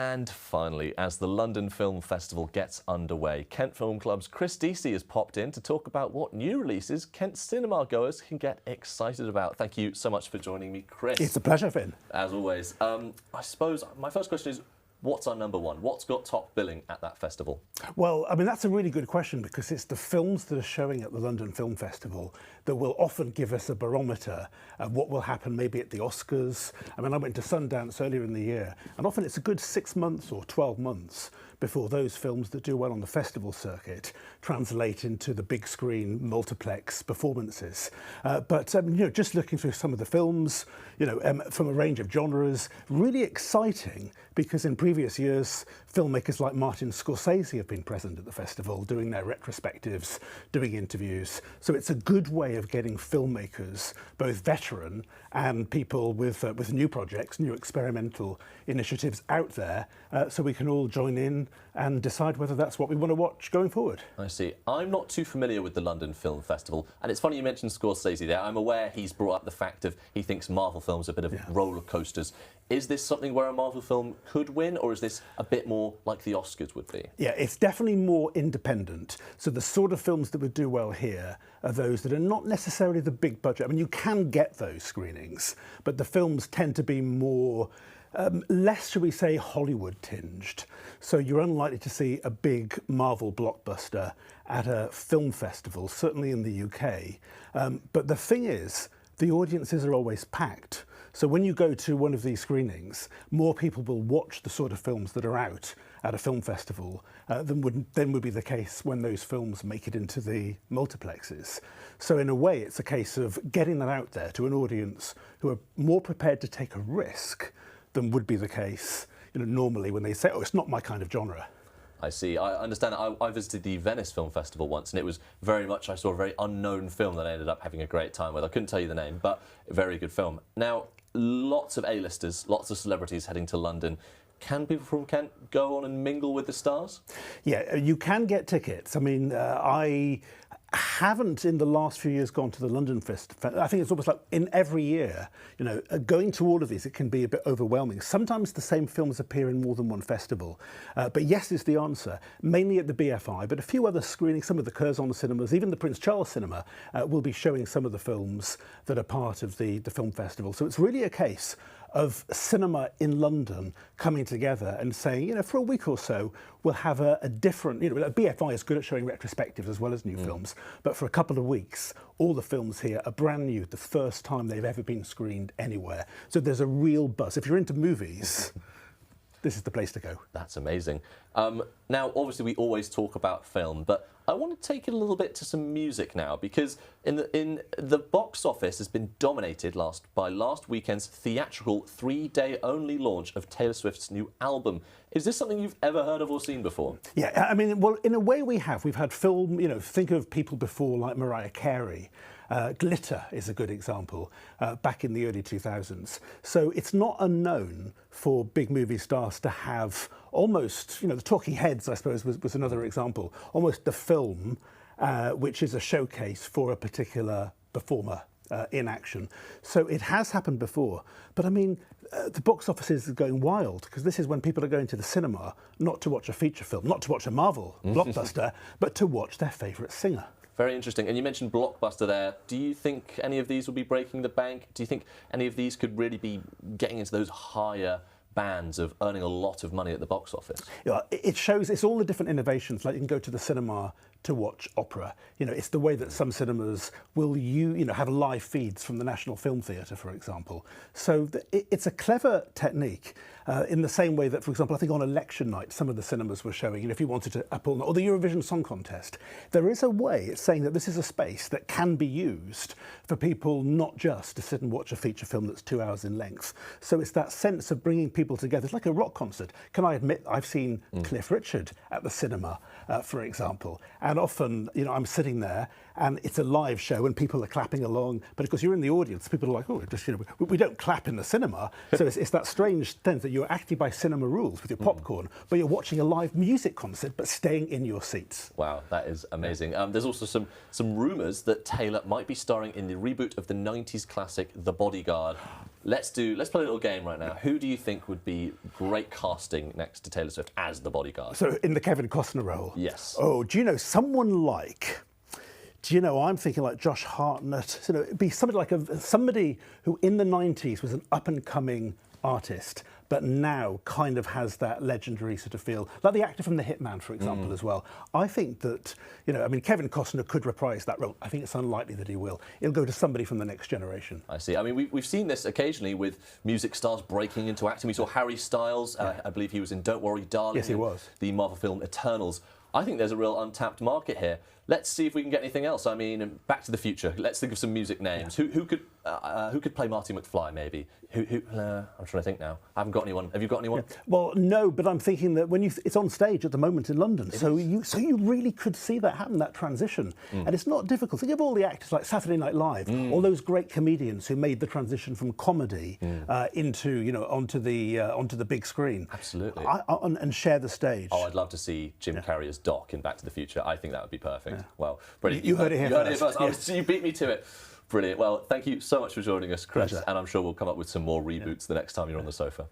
And finally, as the London Film Festival gets underway, Kent Film Club's Chris Deasy has popped in to talk about what new releases Kent cinema goers can get excited about. Thank you so much for joining me, Chris. It's a pleasure, Finn. As always. I suppose my first question is, what's our number one? What's got top billing at that festival? Well, I mean, that's a really good question because it's the films that are showing at the London Film Festival that will often give us a barometer of what will happen maybe at the Oscars. I mean, I went to Sundance earlier in the year, and often it's a good 6 months or 12 months before those films that do well on the festival circuit translate into the big screen multiplex performances. Just looking through some of the films, from a range of genres, really exciting because in previous years, filmmakers like Martin Scorsese have been present at the festival, doing their retrospectives, doing interviews. So it's a good way of getting filmmakers, both veteran and people with new projects, new experimental initiatives out there, so we can all join in and decide whether that's what we want to watch going forward. I see. I'm not too familiar with the London Film Festival, and it's funny you mentioned Scorsese there. I'm aware he's brought up the fact of he thinks Marvel films are a bit of roller coasters. Is this something where a Marvel film could win, or is this a bit more like the Oscars would be? Yeah, it's definitely more independent. So the sort of films that would do well here are those that are not necessarily the big budget. I mean, you can get those screenings, but the films tend to be more less, shall we say, Hollywood tinged. So you're unlikely to see a big Marvel blockbuster at a film festival, certainly in the UK. But the thing is, the audiences are always packed. So when you go to one of these screenings, more people will watch the sort of films that are out at a film festival than would be the case when those films make it into the multiplexes. So in a way, it's a case of getting that out there to an audience who are more prepared to take a risk than would be the case normally when they say, oh, it's not my kind of genre. I see. I understand. I visited the Venice Film Festival once, and it was very much, I saw a very unknown film that I ended up having a great time with. I couldn't tell you the name, but a very good film. Now, lots of A-listers, lots of celebrities heading to London. Can people from Kent go on and mingle with the stars? Yeah, you can get tickets. I mean, I haven't in the last few years gone to the London Festival. I think it's almost like in every year, going to all of these, it can be a bit overwhelming. Sometimes the same films appear in more than one festival. But yes is the answer, mainly at the BFI, but a few other screenings, some of the Curzon cinemas, even the Prince Charles Cinema will be showing some of the films that are part of the film festival. So it's really a case of cinema in London coming together and saying, for a week or so, we'll have a different, BFI is good at showing retrospectives as well as new films, but for a couple of weeks, all the films here are brand new, the first time they've ever been screened anywhere. So there's a real buzz. If you're into movies, this is the place to go. That's amazing. Now, obviously, we always talk about film, but I want to take it a little bit to some music now, because in the box office has been dominated by last weekend's theatrical 3-day-only launch of Taylor Swift's new album. Is this something you've ever heard of or seen before? Yeah, I mean, well, in a way we have. We've had film, think of people before like Mariah Carey. Glitter is a good example, back in the early 2000s. So it's not unknown for big movie stars to have almost, the Talking Heads, I suppose, was another example, almost the film, which is a showcase for a particular performer in action. So it has happened before. But I mean, the box office is going wild because this is when people are going to the cinema, not to watch a feature film, not to watch a Marvel blockbuster, but to watch their favourite singer. Very interesting. And you mentioned blockbuster there. Do you think any of these will be breaking the bank? Do you think any of these could really be getting into those higher bands of earning a lot of money at the box office? Yeah, it shows, it's all the different innovations. Like you can go to the cinema to watch opera. It's the way that some cinemas will have live feeds from the National Film Theatre, for example. So it's a clever technique. In the same way that, for example, I think on election night, some of the cinemas were showing, if you wanted to uphold, or the Eurovision Song Contest, there is a way, it's saying that this is a space that can be used for people not just to sit and watch a feature film that's 2 hours in length. So it's that sense of bringing people together. It's like a rock concert. Can I admit, I've seen Cliff Richard at the cinema, for example, and often, I'm sitting there and it's a live show and people are clapping along, but of course you're in the audience, people are like, oh, we don't clap in the cinema. So it's that strange thing that you're acting by cinema rules with your popcorn, but you're watching a live music concert, but staying in your seats. Wow, that is amazing. There's also some rumours that Taylor might be starring in the reboot of the 90s classic The Bodyguard. Let's play a little game right now. Who do you think would be great casting next to Taylor Swift as the bodyguard? So in the Kevin Costner role? Yes. Oh, do you know someone like... Do you know, I'm thinking like Josh Hartnett. You know, it'd be somebody who in the 90s was an up-and-coming artist, but now kind of has that legendary sort of feel, like the actor from The Hitman, for example, as well. I think that, you know, I mean, Kevin Costner could reprise that role. I think it's unlikely that he will. It'll go to somebody from the next generation. I see. I mean, we've seen this occasionally with music stars breaking into acting. We saw Harry Styles. I believe he was in Don't Worry, Darling. Yes, he was. The Marvel film Eternals. I think there's a real untapped market here. Let's see if we can get anything else. I mean, Back to the Future. Let's think of some music names. Yeah. Who could play Marty McFly? Maybe. I'm trying to think now. I haven't got anyone. Have you got anyone? Yeah. Well, no, but I'm thinking that when it's on stage at the moment in London, so you really could see that happen, that transition, and it's not difficult. Think of all the actors like Saturday Night Live, all those great comedians who made the transition from comedy into onto the big screen. Absolutely. And share the stage. Oh, I'd love to see Jim Carrey as Doc in Back to the Future. I think that would be perfect. Yeah. Well, brilliant. You heard it here first. Yes. You beat me to it. Brilliant. Well, thank you so much for joining us, Chris. Pleasure. And I'm sure we'll come up with some more reboots the next time you're on the sofa.